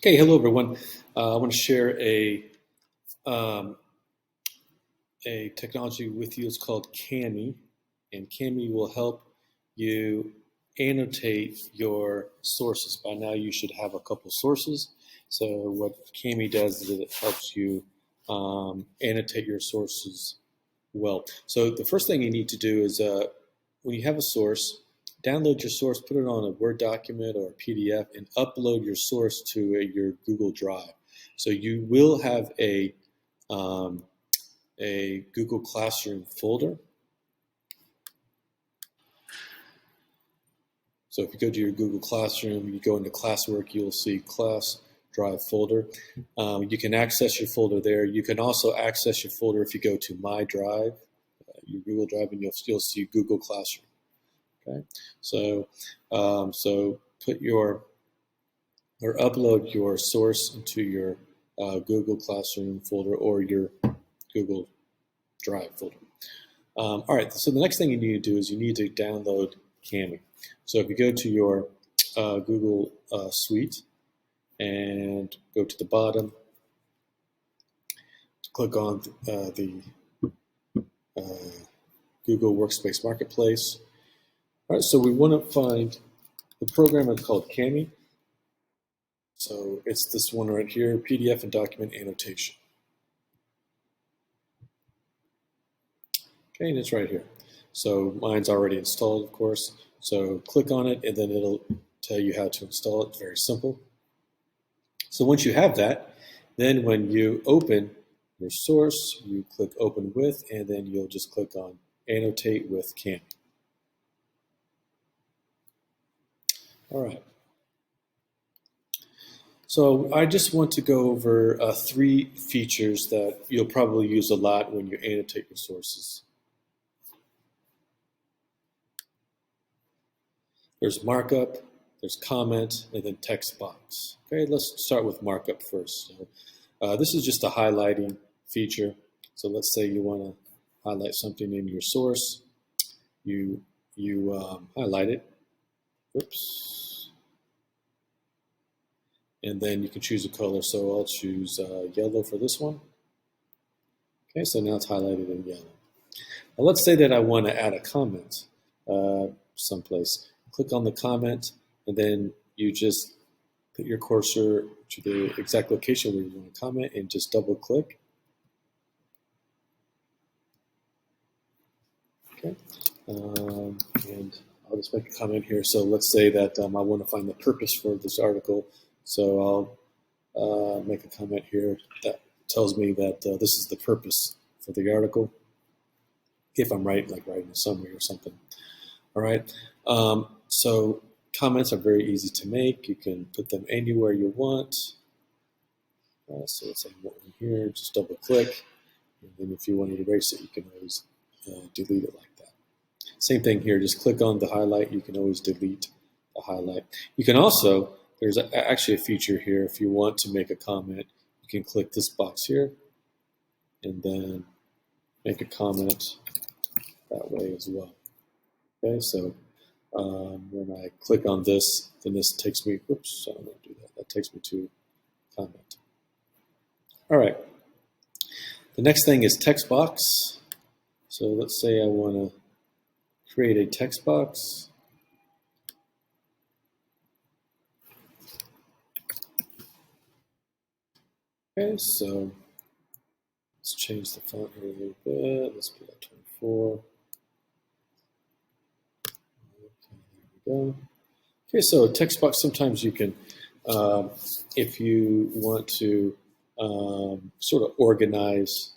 Okay, hello everyone. I want to share um, a technology with you. It's called Cami, and Cami will help you annotate your sources. By now, you should have a couple sources. So what Cami does is it helps you annotate your sources well. So the first thing you need to do is when you have a source, download your source, put it on a Word document or a PDF, and upload your source to your Google Drive. So you will have um, a Google Classroom folder. So if you go to your Google Classroom, you go into classwork, you'll see class drive folder. You can access your folder there. You can also access your folder if you go to My Drive, your Google Drive, and you'll see Google Classroom. Okay, so put your or upload your source into your Google Classroom folder or your Google Drive folder. All right, so the next thing you need to do is you need to download Cami. So if you go to your Google Suite and go to the bottom, click on the Google Workspace Marketplace. All right, so we want to find the program is called Cami. So it's this one right here, PDF and document annotation. Okay, and it's right here. So mine's already installed, of course. So click on it, and then it'll tell you how to install it. It's very simple. So once you have that, then when you open your source, you click Open With, and then you'll just click on Annotate with Cami. All right. So I just want to go over 3 features that you'll probably use a lot when you annotate your sources. There's markup, there's comment, and then text box. Okay, let's start with markup first. So, this is just a highlighting feature. So let's say you want to highlight something in your source. You highlight it. Oops. And then you can choose a color. So I'll choose yellow for this one. Okay, so now it's highlighted in yellow. Now let's say that I want to add a comment someplace. Click on the comment, and then you just put your cursor to the exact location where you want to comment and just double click. Okay, and I'll just make a comment here. So let's say that I want to find the purpose for this article. So I'll make a comment here that tells me that this is the purpose for the article. If I'm writing a summary or something. All right. So comments are very easy to make. You can put them anywhere you want. So let's say one here, just double click. And then if you want to erase it, you can always delete it like that. Same thing here, just click on the highlight. You can always delete the highlight. You can also, there's actually a feature here. If you want to make a comment, you can click this box here and then make a comment that way as well. Okay, so when I click on this, then this takes me, oops, I don't want to do that. That takes me to comment. All right. The next thing is text box. So let's say I want to create a text box. Okay, so let's change the font here a little bit. Let's put that 24. Okay, okay, so text box, sometimes you can, if you want to sort of organize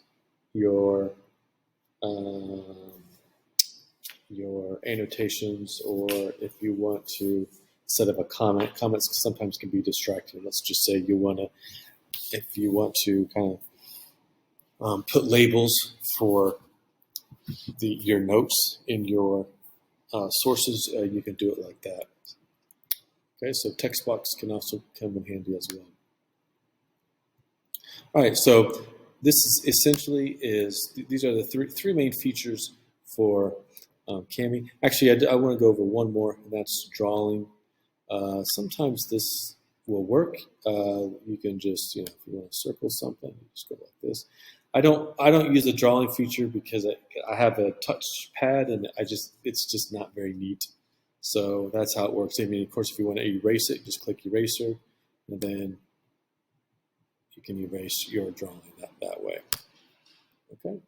your annotations, or if you want to, instead of a comment, comments sometimes can be distracting. Let's just say you want to, if you want to kind of put labels for your notes in your sources, you can do it like that. Okay, so text box can also come in handy as well. All right, so this is essentially these are the three main features for Cami. Actually, I want to go over one more, and that's drawing. Sometimes this will work. You can just, if you want to circle something, you just go like this. I don't use the drawing feature because I have a touch pad and it's just not very neat. So that's how it works. I mean, of course, if you want to erase it, just click eraser, and then you can erase your drawing that way. Okay.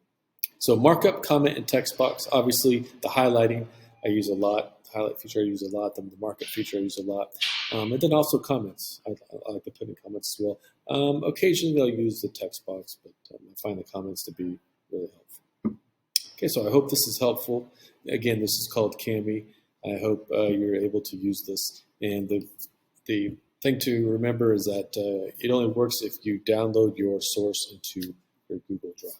So markup, comment, and text box. Obviously, the highlighting I use a lot. The highlight feature I use a lot. The markup feature I use a lot. And then also comments. I like to put in comments as well. Occasionally, I'll use the text box, but I find the comments to be really helpful. Okay, so I hope this is helpful. Again, this is called Cami. I hope you're able to use this. And the thing to remember is that it only works if you download your source into your Google Drive.